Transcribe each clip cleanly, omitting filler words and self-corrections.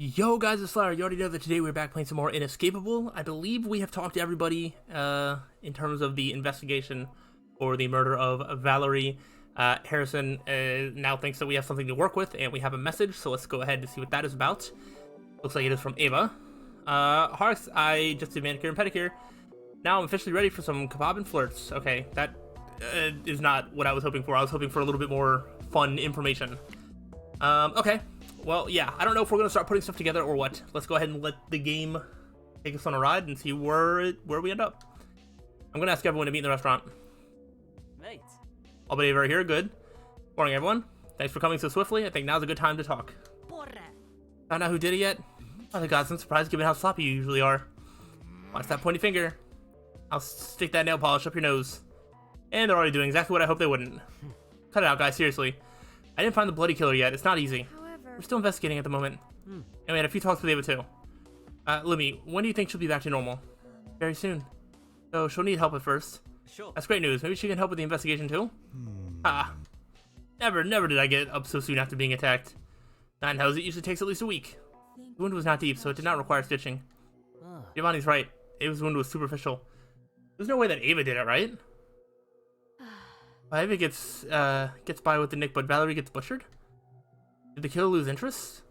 Yo guys, it's slyroh. You already know that today we're back playing some more Inescapable. I believe we have talked to everybody in terms of the investigation for the murder of Valerie. Harrison now thinks that we have something to work with and we have a message, so let's go ahead and see what that is about. Looks like it is from Ava. Harks, I just did manicure and pedicure. Now I'm officially ready for some kebab and flirts. Okay, that is not what I was hoping for. I was hoping for a little bit more fun information. Okay. Well, yeah, I don't know if we're going to start putting stuff together or what. Let's go ahead and let the game take us on a ride and see where we end up. I'm going to ask everyone to meet in the restaurant. Mate. All but Ava are here. Good. Morning, everyone. Thanks for coming so swiftly. I think now's a good time to talk. Found out who did it yet? Oh, the gods, I'm surprised given how sloppy you usually are. Watch that pointy finger. I'll stick that nail polish up your nose. And they're already doing exactly what I hoped they wouldn't. Cut it out, guys, seriously. I didn't find the bloody killer yet. It's not easy. We're still investigating at the moment. And we had a few talks with Ava too. Lumi, when do you think she'll be back to normal? Very soon. So she'll need help at first. Sure. That's great news. Maybe she can help with the investigation too? Never did I get up so soon after being attacked. Nine hells, it usually takes at least a week. The wound was not deep, so it did not require stitching. Giovanni's right. Ava's wound was superficial. There's no way that Ava did it, right? Ava gets by with the nick, but Valerie gets butchered? Did the killer lose interest?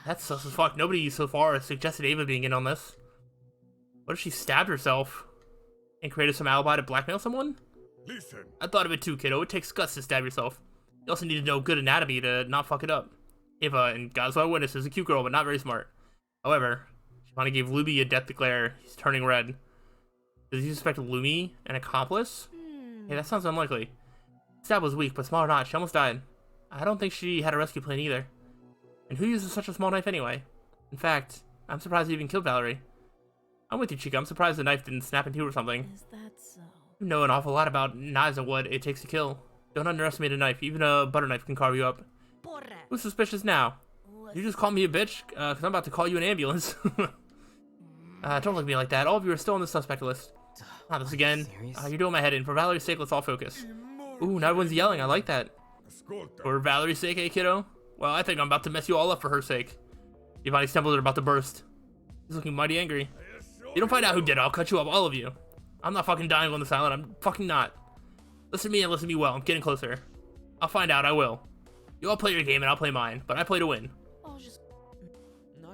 That's sus as fuck. Nobody so far has suggested Ava being in on this. What if she stabbed herself and created some alibi to blackmail someone? Listen. I thought of it too, kiddo. It takes guts to stab yourself. You also need to know good anatomy to not fuck it up. Ava, and God's my witness, is a cute girl, but not very smart. However, Giovanni gave Lumi a death glare. He's turning red. Does he suspect Lumi an accomplice? Hey, that sounds unlikely. Stab was weak, but small or not, she almost died. I don't think she had a rescue plan either. And who uses such a small knife anyway? In fact, I'm surprised he even killed Valerie. I'm with you, Chica. I'm surprised the knife didn't snap in two or something. Is that so? You know an awful lot about knives and what it takes to kill. Don't underestimate a knife. Even a butter knife can carve you up. Who's suspicious now? You just call me a bitch? Because I'm about to call you an ambulance. Don't look at me like that. All of you are still on the suspect list. Not this again. You're doing my head in. For Valerie's sake, let's all focus. Ooh, now everyone's yelling. I like that. For Valerie's sake, eh, kiddo? Well, I think I'm about to mess you all up for her sake. Giovanni's temples are about to burst. He's looking mighty angry. You don't find out who did it, I'll cut you up, all of you. I'm not fucking dying on this island. I'm fucking not. Listen to me and listen to me well. I'm getting closer. I'll find out. I will. You all play your game and I'll play mine, but I play to win.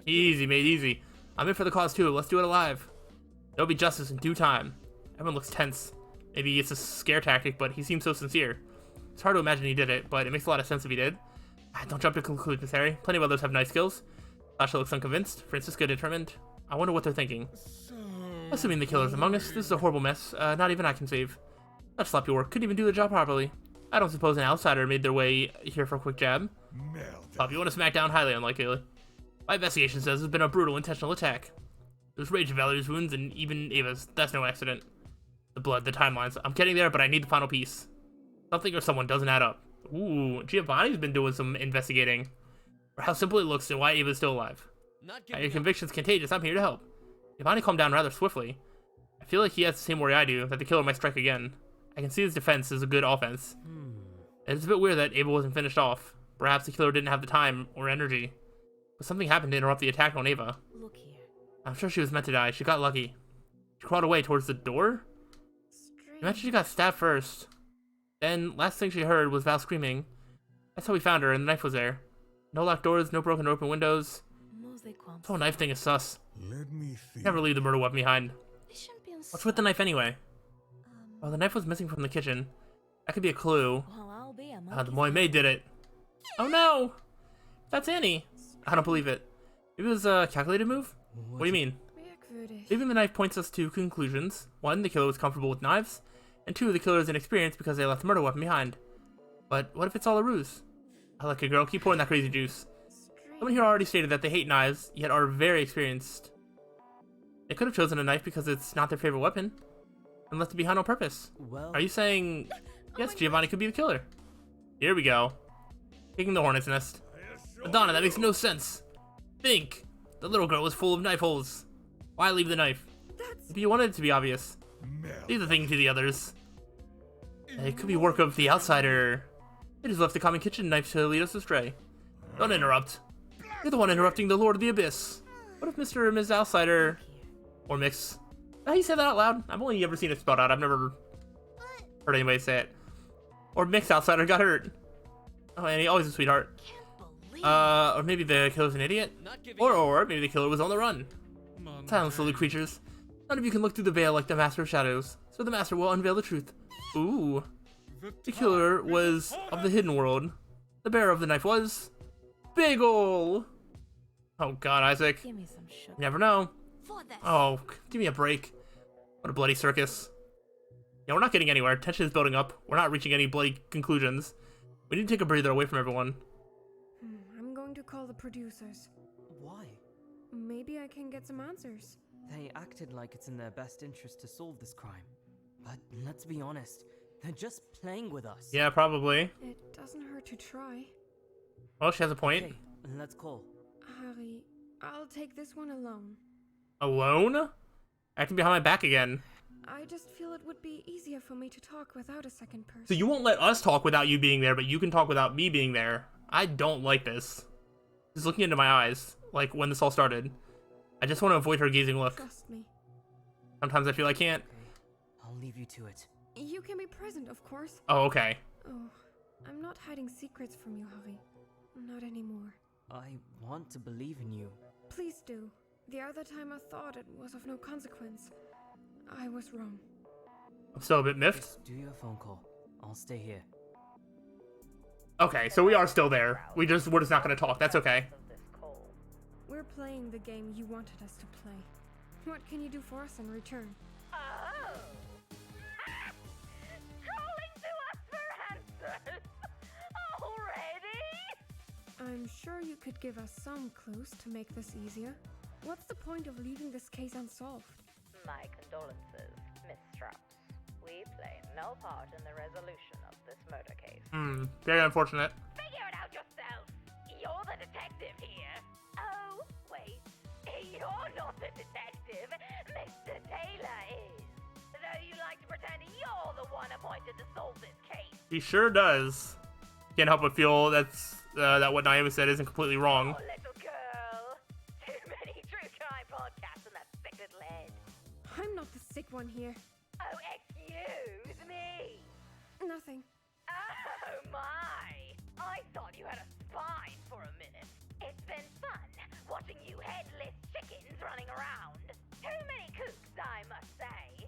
Easy, mate, easy. I'm in for the cause too. Let's do it alive. There'll be justice in due time. Everyone looks tense. Maybe it's a scare tactic, but he seems so sincere. It's hard to imagine he did it, but it makes a lot of sense if he did. Don't jump to conclusions, Harry. Plenty of others have nice skills. Sasha looks unconvinced. Francisca determined. I wonder what they're thinking. Assuming the killer's among us, this is a horrible mess. Not even I can save. Such sloppy work. Couldn't even do the job properly. I don't suppose an outsider made their way here for a quick jab. Pop, you want to smack down? Highly unlikely. My investigation says it's been a brutal, intentional attack. There's rage in Valerie's wounds and even Ava's. That's no accident. The blood, the timelines. I'm getting there, but I need the final piece. Something or someone doesn't add up. Ooh, Giovanni's been doing some investigating. For how simple it looks and why Ava's still alive. Your conviction's contagious. I'm here to help. Giovanni calmed down rather swiftly. I feel like he has the same worry I do, that the killer might strike again. I can see his defense is a good offense. It's a bit weird that Ava wasn't finished off. Perhaps the killer didn't have the time or energy. But something happened to interrupt the attack on Ava. Look here. I'm sure she was meant to die. She got lucky. She crawled away towards the door? Imagine she got stabbed first. Then, last thing she heard was Val screaming. That's how we found her, and the knife was there. No locked doors, no broken or open windows. This whole knife thing is sus. Let me think. Never leave the murder weapon behind. What's with the knife anyway? Well, the knife was missing from the kitchen. That could be a clue. The boy maid did it. Oh no! That's Annie. I don't believe it. It was a calculated move? What do you mean? Leaving the knife points us to conclusions. One, the killer was comfortable with knives. And two, the killer is inexperienced because they left the murder weapon behind. But what if it's all a ruse? I like a girl. Keep pouring that crazy juice. Someone here already stated that they hate knives, yet are very experienced. They could have chosen a knife because it's not their favorite weapon. And left it behind on purpose. Well, Are you saying... Yes, Giovanni could be the killer. Here we go. Kicking the hornet's nest. Madonna, that makes no sense. Think. The little girl was full of knife holes. Why leave the knife? If you wanted it to be obvious. Leave the thing to the others. It could be work of the outsider. They just left the common kitchen knife to lead us astray. Don't interrupt. You're the one interrupting the Lord of the Abyss. What if Mr. and Ms. Outsider, or Mix, how do you say that out loud? I've only ever seen it spelled out. I've never heard anybody say it. Or Mix Outsider got hurt. Oh, and he always a sweetheart. Or maybe the killer's an idiot. Or maybe the killer was on the run. Silence, little creatures. None of you can look through the veil like the Master of Shadows, so the Master will unveil the truth. Ooh. The killer was of the hidden world. The bearer of the knife was Big Ol'. Oh God, Isaac. Give me some sugar. You never know. For this. Oh, give me a break. What a bloody circus. Yeah, we're not getting anywhere. Tension is building up. We're not reaching any bloody conclusions. We need to take a breather away from everyone. I'm going to call the producers. Why? Maybe I can get some answers. They acted like it's in their best interest to solve this crime. But let's be honest, they're just playing with us. Yeah, probably. It doesn't hurt to try. Well, she has a point. Okay, let's call. Harry, I'll take this one alone. Alone? Acting behind my back again. I just feel it would be easier for me to talk without a second person. So you won't let us talk without you being there, but you can talk without me being there. I don't like this. Just looking into my eyes, like when this all started. I just want to avoid her gazing look. Trust me. Sometimes I feel I can't. Okay, I'll leave you to it. You can be present, of course. Oh, okay. Oh, I'm not hiding secrets from you, Harry. Not anymore. I want to believe in you. Please do. The other time I thought it was of no consequence. I was wrong. I'm still a bit miffed. Just do your phone call. I'll stay here. Okay, so we are still there. We're just not gonna talk. That's okay. We're playing the game you wanted us to play. What can you do for us in return? Oh! Calling to us for answers! Already? I'm sure you could give us some clues to make this easier. What's the point of leaving this case unsolved? My condolences, Miss Strauss. We play no part in the resolution of this murder case. Very unfortunate. Figure it out yourself! You're the detective here! Oh, wait. You're not the detective. Mr. Taylor is. Though you like to pretend you're the one appointed to solve this case. He sure does. Can't help but feel that's that what Naomi said isn't completely wrong. Oh, little girl. Too many true crime podcasts in that sick little head. I'm not the sick one here. Oh, excuse me. Nothing. Oh, my. I thought you had a spine for a minute. It's been fun watching you headless chickens running around. Too many kooks, I must say.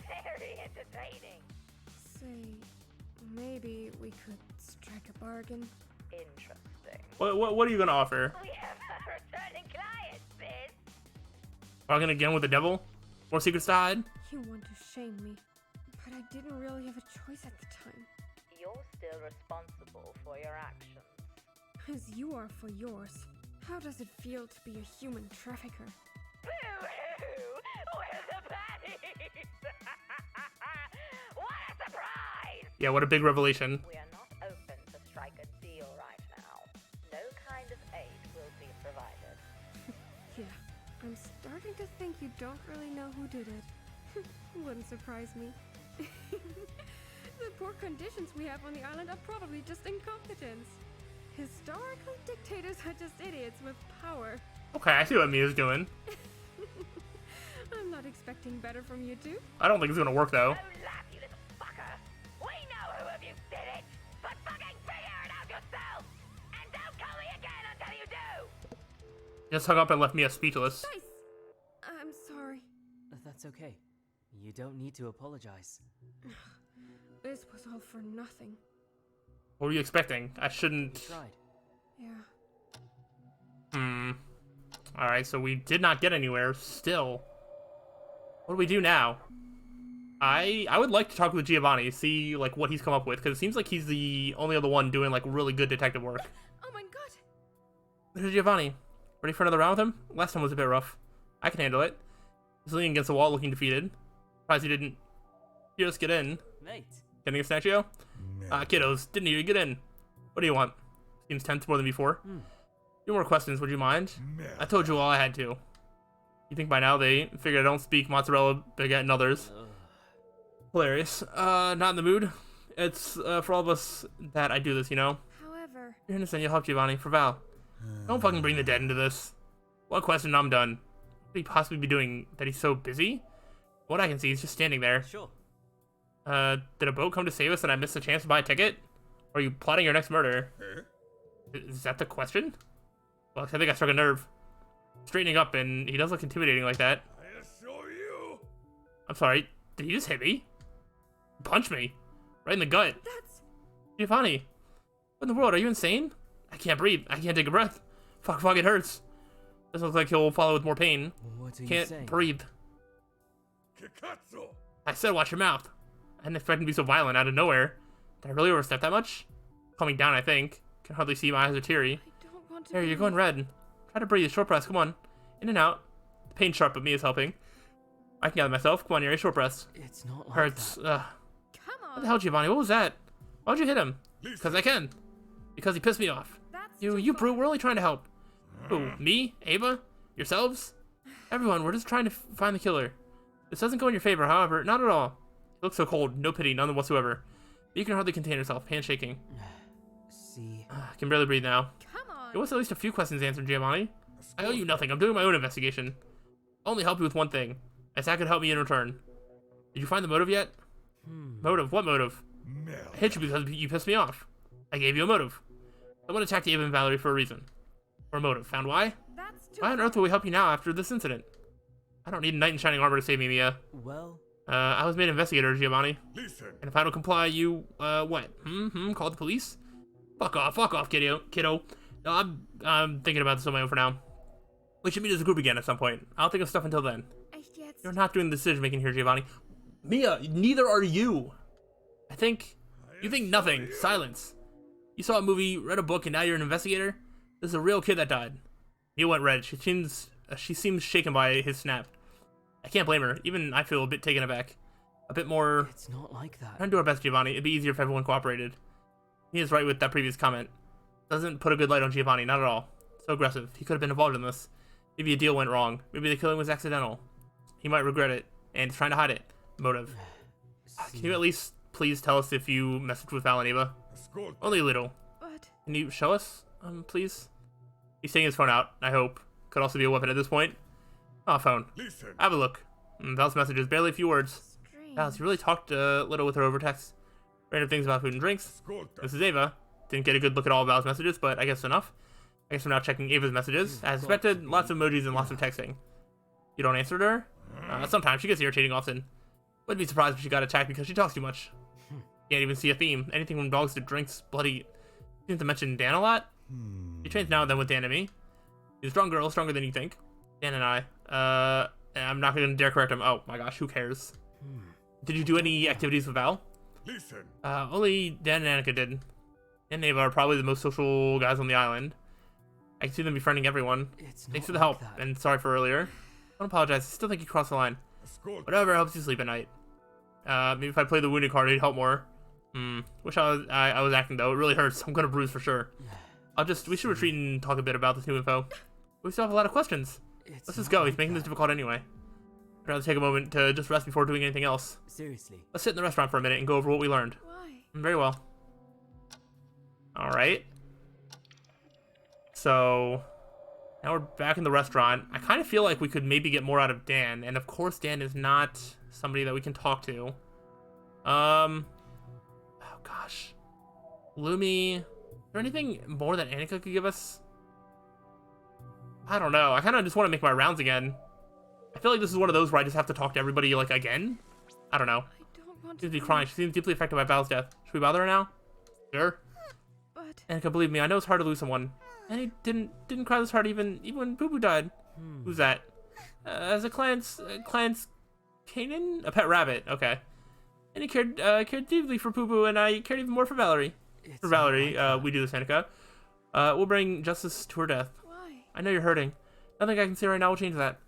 Very entertaining. Say, maybe we could strike a bargain. Interesting. What are you gonna offer? We have a returning client, sis. Bargain again with the devil? More secrets to hide? You want to shame me, but I didn't really have a choice at the time. You're still responsible for your actions. As you are for yours. How does it feel to be a human trafficker? Boo-hoo! We're the baddies! What a surprise! Yeah, what a big revelation. We are not open to strike a deal right now. No kind of aid will be provided. Yeah, I'm starting to think you don't really know who did it. Wouldn't surprise me. The poor conditions we have on the island are probably just incompetence. Historical dictators are just idiots with power. Okay, I see what Mia's doing. I'm not expecting better from you two. I don't think it's gonna work though. Oh, laugh, you little fucker! We know who of you did it! But fucking figure it out yourself! And don't call me again until you do! Just hung up and left Mia speechless. Nice! I'm sorry. That's okay. You don't need to apologize. This was all for nothing. What were you expecting? I We shouldn't... tried. Yeah. Alright, so we did not get anywhere, still. What do we do now? I would like to talk with Giovanni, see, like, what he's come up with, because it seems like he's the only other one doing, like, really good detective work. Oh my god! There's Giovanni. Ready for another round with him? Last time was a bit rough. I can handle it. He's leaning against the wall, looking defeated. Surprised he didn't just get in. Mate. Getting a statue? Kiddos, didn't hear you get in. What do you want? Seems tense more than before. Few more questions, would you mind? I told you all I had to. You think by now they figured I don't speak mozzarella, baguette, and others? Hilarious. Not in the mood. It's for all of us that I do this, you know? However, You understand, you'll help Giovanni for Val. Don't fucking bring the dead into this. One question, I'm done. What could he possibly be doing that he's so busy? What I can see, he's just standing there. Sure. Did a boat come to save us and I missed a chance to buy a ticket? Or are you plotting your next murder? Is that the question? Well, I think I struck a nerve. Straightening up, and he does look intimidating like that. I'll show you. I'm sorry, did he just hit me? Punch me? Right in the gut. That's... Giovanni, what in the world? Are you insane? I can't breathe. I can't take a breath. Fuck, it hurts. Doesn't look like he'll follow with more pain. What are you Can't saying? breathe. Kikatsu. I said watch your mouth. I didn't expect him to be so violent out of nowhere. Did I really overstep that much? Calming down, I think. Can hardly see, my eyes are teary. I don't want to... There, you're going red. Try to breathe. Short press, come on. In and out. The pain's sharp, but me is helping. I can gather myself. Come on, Yuri, short press. It's not like Hurts. that. Ugh. Come What on. the hell, Giovanni? What was that? Why'd you hit him? Listen. Because I can. Because he pissed me off. That's You too far. brute, we're only trying to help. Who? Me? Ava? Yourselves? Everyone, we're just trying to find the killer. This doesn't go in your favor, however, not at all. You look so cold, no pity, none whatsoever. You can hardly contain yourself, hand shaking. See, I can barely breathe now. Come on. It was at least a few questions answered, Giovanni. I owe you nothing, I'm doing my own investigation. I'll only help you with one thing, as that could help me in return. Did you find the motive yet? Motive? What motive? Mel. I hit you because you pissed me off. I gave you a motive. Someone attacked Ava and Valerie for a reason. For a motive. Found why? That's too Why on far. earth will we help you now after this incident? I don't need a knight in shining armor to save me, Mia. well, I was made investigator, Giovanni. Listen. And if I don't comply, you, what? Call the police? Fuck off, kiddo. No, I'm thinking about this on my own for now. We should meet as a group again at some point. I'll think of stuff until then. Echt jetzt? You're not doing the decision-making here, Giovanni. Mia, neither are you. You think nothing. Silence. You saw a movie, read a book, and now you're an investigator? This is a real kid that died. Mia went red. She seems shaken by his snap. I can't blame her. Even I feel a bit taken aback. A bit more... it's not like that. Trying to do our best, Giovanni. It'd be easier if everyone cooperated. He is right with that previous comment. Doesn't put a good light on Giovanni, not at all. So aggressive. He could have been involved in this. Maybe a deal went wrong. Maybe the killing was accidental. He might regret it, and is trying to hide it. Motive. See, Can you at least please tell us if you messaged with Val and Ava? Ascolta. Only a little. But... Can you show us, please? He's taking his phone out, I hope. Could also be a weapon at this point. Oh, phone. Listen. Have a look. Val's messages, barely a few words. strange. Val, you really talked a little with her over text. Random things about food and drinks. Ascolta. This is Ava. Didn't get a good look at all of Val's messages, but I guess enough. I guess we're now checking Ava's messages. As expected, lots of emojis and lots of texting. You don't answer to her? Sometimes. She gets irritating often. Wouldn't be surprised if she got attacked because she talks too much. Can't even see a theme. Anything from dogs to drinks, bloody... Seems to mention Dan a lot. She trains now and then with Dan and me. He's a strong girl, stronger than you think. Dan and I. And I'm not gonna dare correct him. Oh my gosh, who cares? Did you do any activities with Val? Listen. Only Dan and Annika did. Dan and Ava are probably the most social guys on the island. I can see them befriending everyone. it's Thanks not for the like help, that. and sorry for earlier. Don't apologize, I still think you crossed the line. Ascolta. Whatever helps you sleep at night. Maybe if I play the wounded card, it'd help more. Wish I was acting though. It really hurts. I'm gonna bruise for sure. We should retreat and talk a bit about this new info. We still have a lot of questions. It's Let's just not go. like He's making this that. difficult anyway. I'd rather take a moment to just rest before doing anything else. Seriously. Let's sit in the restaurant for a minute and go over what we learned. Why? Very well. Alright. So, now we're back in the restaurant. I kind of feel like we could maybe get more out of Dan. And of course, Dan is not somebody that we can talk to. Oh gosh. Lumi. Is there anything more that Annika could give us? I don't know. I kind of just want to make my rounds again. I feel like this is one of those where I just have to talk to everybody, like, again. I don't know. I don't want She seems to to be crying. She seems deeply affected by Val's death. Should we bother her now? Sure. But... Annika, believe me, I know it's hard to lose someone. And he didn't cry this hard even when Boo Boo died. Who's that? As a Clarence Kanan? A pet rabbit. Okay. And he cared deeply for Boo Boo, and I cared even more for Valerie. It's For not Valerie, like that. we do this, Annika. We'll bring justice to her death. Why? I know you're hurting. Nothing I can say right now will change that.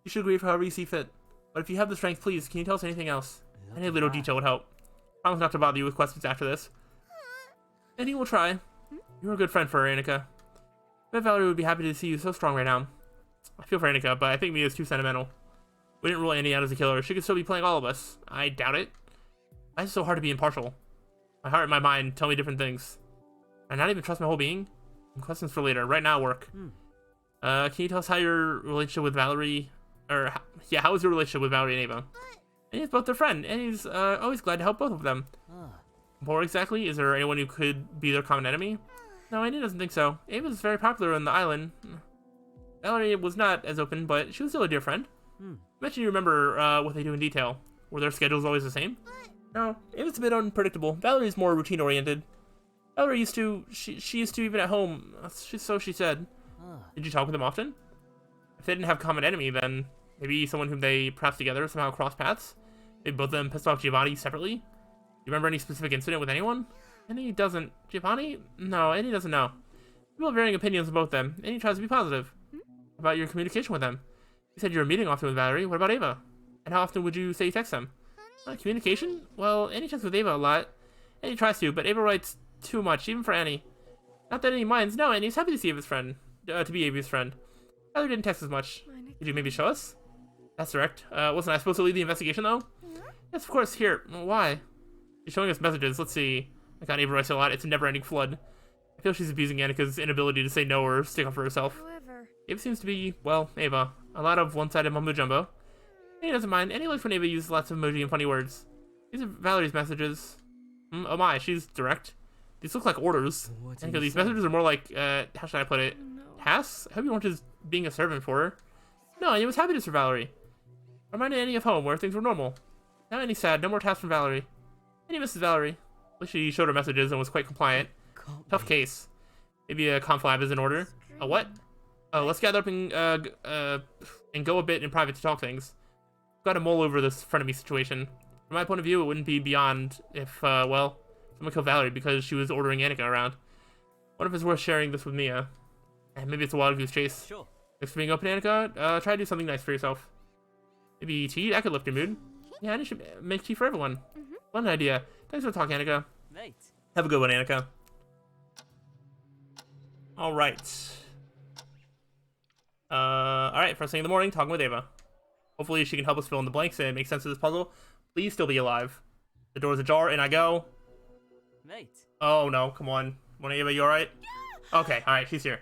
You should grieve however you see fit. But if you have the strength, please, can you tell us anything else? Look Any at little that. detail would help. Promise not to bother you with questions after this. And he will try. You're a good friend for her, Annika. I bet Valerie would be happy to see you so strong right now. I feel for Annika, but I think Mia's too sentimental. We didn't rule Annie out as a killer. She could still be playing all of us. I doubt it. Why is it so hard to be impartial? My heart and my mind tell me different things. I not even trust my whole being? Questions for later. Right now, work. Can you tell us how your relationship with Valerie, or how is your relationship with Valerie and Ava? And he's both their friend, and he's always glad to help both of them. More exactly, is there anyone who could be their common enemy? No, Andy doesn't think so. Ava's very popular on the island. Valerie was not as open, but she was still a dear friend. I bet you remember what they do in detail. Were their schedules always the same? No, Ava's a bit unpredictable. Valerie's more routine-oriented. Valerie used to, she used to even at home, so she said. Did you talk with them often? If they didn't have a common enemy, then maybe someone whom they perhaps together somehow crossed paths? Maybe both of them pissed off Giovanni separately? Do you remember any specific incident with anyone? Andy doesn't. Giovanni? No, Andy doesn't know. People have varying opinions on both them. Andy tries to be positive about your communication with them. You said you were meeting often with Valerie. What about Ava? And how often would you say you text them? Communication? Well, Andy checks with Ava a lot. Andy tries to, but Ava writes too much, even for Annie. Not that Annie minds. No, Andy's happy to see Ava's friend. To be Ava's friend. Valerie didn't text as much. Could you maybe show us? That's direct. Wasn't I supposed to lead the investigation, though? Yes, of course. Here. Why? She's showing us messages. Let's see. I got Ava writes a lot. It's a never-ending flood. I feel she's abusing Annika's inability to say no or stick up for herself. However, Ava seems to be, well, Ava. A lot of one-sided mumbo-jumbo. Annie doesn't mind. Annie likes when Ava uses lots of emoji and funny words. These are Valerie's messages. Oh my, she's direct. These look like orders. Annika, these messages are more like, how should I put it? Tasks? I hope you weren't just being a servant for her. No, Annie was happy to serve Valerie. Reminded Annie of home, where things were normal. Now Annie's sad. No more tasks from Valerie. Annie misses Valerie. At least she showed her messages and was quite compliant. Tough case. Maybe a conflab is in order. A what? Oh, let's gather up and go a bit in private to talk things. Got to mull over this frenemy situation. From my point of view, it wouldn't be beyond if, well, someone killed Valerie because she was ordering Annika around. What if it's worth sharing this with Mia? And maybe it's a wild goose chase. Sure. Thanks for being open, Annika. Try to do something nice for yourself. Maybe tea? That could lift your mood. Yeah, I should make tea for everyone. One idea. Thanks for talking, Annika. Mate. Have a good one, Annika. Alright. Alright, first thing in the morning, talking with Ava. Hopefully she can help us fill in the blanks and make sense of this puzzle. Please still be alive. The door's ajar, and I go. Mate. Oh no, come on. Morning, Ava, you alright? Okay, alright, she's here.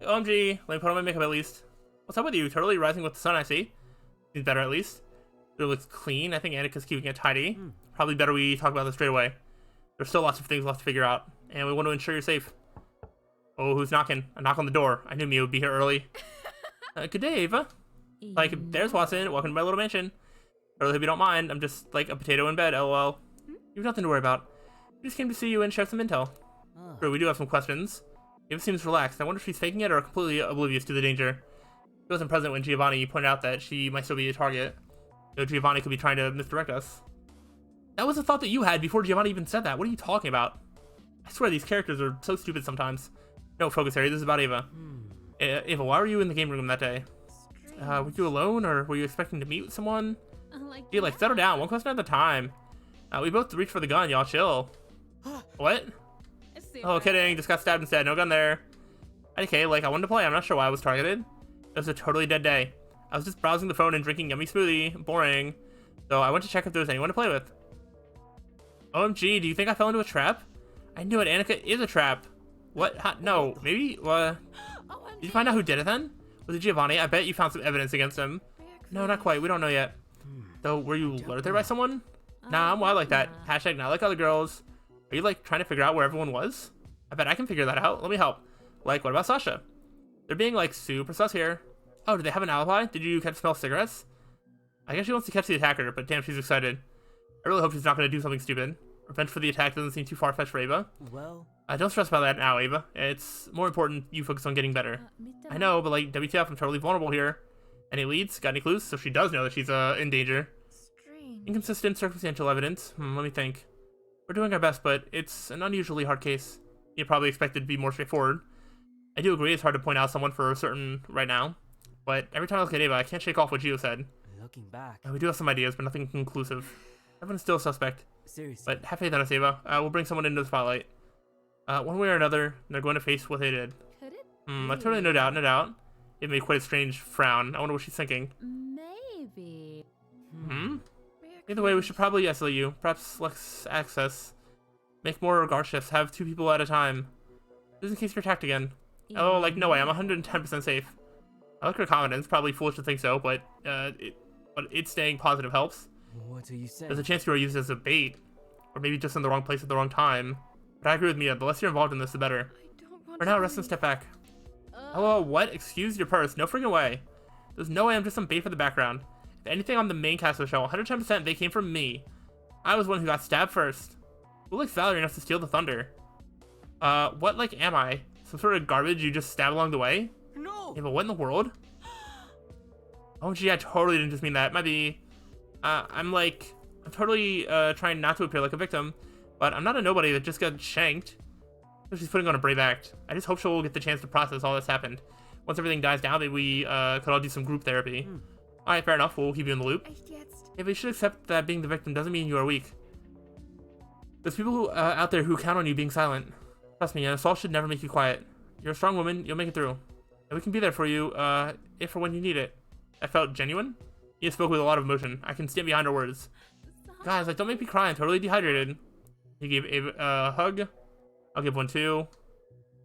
OMG, let me put on my makeup at least. What's up with you? Totally rising with the sun, I see. Seems better at least. It looks clean. I think Annika's keeping it tidy. Probably better we talk about this straight away. There's still lots of things left to figure out, and we want to ensure you're safe. Oh, who's knocking? A knock on the door. I knew Mia would be here early. Good day, Ava. Like, there's Watson. Welcome to my little mansion. I really hope you don't mind. I'm just, like, a potato in bed, lol. You have nothing to worry about. We just came to see you and share some intel. Sure, we do have some questions. Ava seems relaxed. I wonder if she's faking it or completely oblivious to the danger. She wasn't present when Giovanni pointed out that she might still be a target. So Giovanni could be trying to misdirect us. That was a thought that you had before Giovanni even said that. What are you talking about? I swear these characters are so stupid sometimes. No, focus, Harry. This is about Ava. Ava, why were you in the game room that day? Were you alone, or were you expecting to meet with someone? You settle down. One question at a time. We both reached for the gun. Y'all chill. What? Oh, kidding. Just got stabbed instead. No gun there. Okay, I wanted to play. I'm not sure why I was targeted. It was a totally dead day. I was just browsing the phone and drinking yummy smoothie. Boring. So I went to check if there was anyone to play with. OMG, do you think I fell into a trap? I knew it. Annika is a trap. What? No. Maybe? Did you find out who did it then? Was it Giovanni? I bet you found some evidence against him. No, not quite. We don't know yet. Though, were you lured there by someone? Nah, I'm wild like that. Hashtag not like other girls. Are you, trying to figure out where everyone was? I bet I can figure that out. Let me help. What about Sasha? They're being, super sus here. Oh, do they have an alibi? Did you smell cigarettes? I guess she wants to catch the attacker, but damn, she's excited. I really hope she's not going to do something stupid. Revenge for the attack doesn't seem too far-fetched for Ava. Well... Don't stress about that now, Ava. It's more important you focus on getting better. I know, but WTF, I'm totally vulnerable here. Any leads? Got any clues? So she does know that she's in danger. Inconsistent circumstantial evidence. Let me think. We're doing our best, but it's an unusually hard case. You probably expected to be more straightforward. I do agree it's hard to point out someone for certain right now. But every time I look at Ava, I can't shake off what Gio said. Looking back... We do have some ideas, but nothing conclusive. Everyone's still a suspect. Seriously. But have faith in us, Ava. We'll bring someone into the spotlight. One way or another, they're going to face what they did. Could it? Totally, no doubt, no doubt. It made quite a strange frown. I wonder what she's thinking. Maybe. Either way, we should probably isolate you. Perhaps less access. Make more guard shifts. Have 2 people at a time. Just in case you're attacked again. Oh, like, no way, I'm 110% safe. I like her confidence, probably foolish to think so, but it's staying positive helps. What are you saying? There's a chance you are used as a bait, or maybe just in the wrong place at the wrong time. But I agree with Mia, the less you're involved in this, the better. I don't want For to now, rest and leave. step back. Hello, what? Excuse your purse. No freaking way. There's no way I'm just some bait for the background. If anything on the main cast of the show, 110% they came from me. I was one who got stabbed first. Who likes Valerie enough to steal the thunder? What like am I? Some sort of garbage you just stab along the way? No! Yeah, but what in the world? Oh gee, I totally didn't just mean that. Might be, I'm totally, trying not to appear like a victim, but I'm not a nobody that just got shanked. So she's putting on a brave act. I just hope she'll get the chance to process all that's happened. Once everything dies down, maybe we, could all do some group therapy. Alright, fair enough, we'll keep you in the loop. Echt jetzt? If we should accept that being the victim doesn't mean you are weak. There's people who, out there who count on you being silent. Trust me, an assault should never make you quiet. You're a strong woman, you'll make it through. And we can be there for you, if or when you need it. I felt genuine. He spoke with a lot of emotion. I can stand behind her words. Guys, like, don't make me cry, I'm totally dehydrated. He gave Ava a hug. I'll give one too.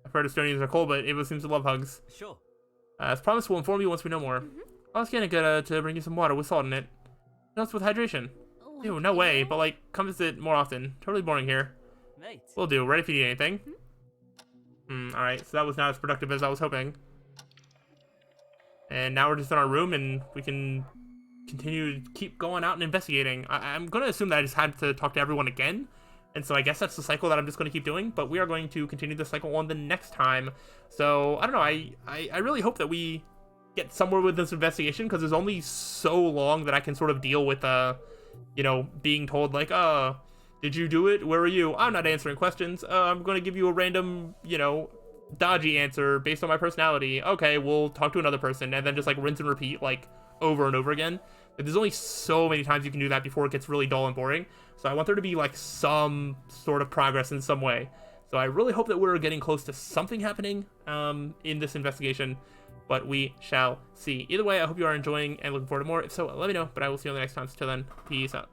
I've heard Estonians are cold, but Ava seems to love hugs. Sure. As promised, we'll inform you once we know more. I was gonna get to bring you some water with salt in it. Helps with hydration. Ew, no way, but like, come visit more often. Totally boring here. Mate. Will do. Ready if you need anything. Alright, so that was not as productive as I was hoping. And now we're just in our room and we can continue to keep going out and investigating. I'm going to assume that I just had to talk to everyone again. And so I guess that's the cycle that I'm just going to keep doing. But we are going to continue the cycle on the next time. So, I don't know. I really hope that we get somewhere with this investigation. Because there's only so long that I can sort of deal with, you know, being told like, did you do it? Where are you? I'm not answering questions. I'm going to give you a random, you know, dodgy answer based on my personality. Okay, we'll talk to another person. And then just like rinse and repeat like over and over again. Like, there's only so many times you can do that before it gets really dull and boring. So I want there to be like some sort of progress in some way. So I really hope that we're getting close to something happening in this investigation. But we shall see. Either way, I hope you are enjoying and looking forward to more. If so, let me know. But I will see you on the next time. So till then, peace out.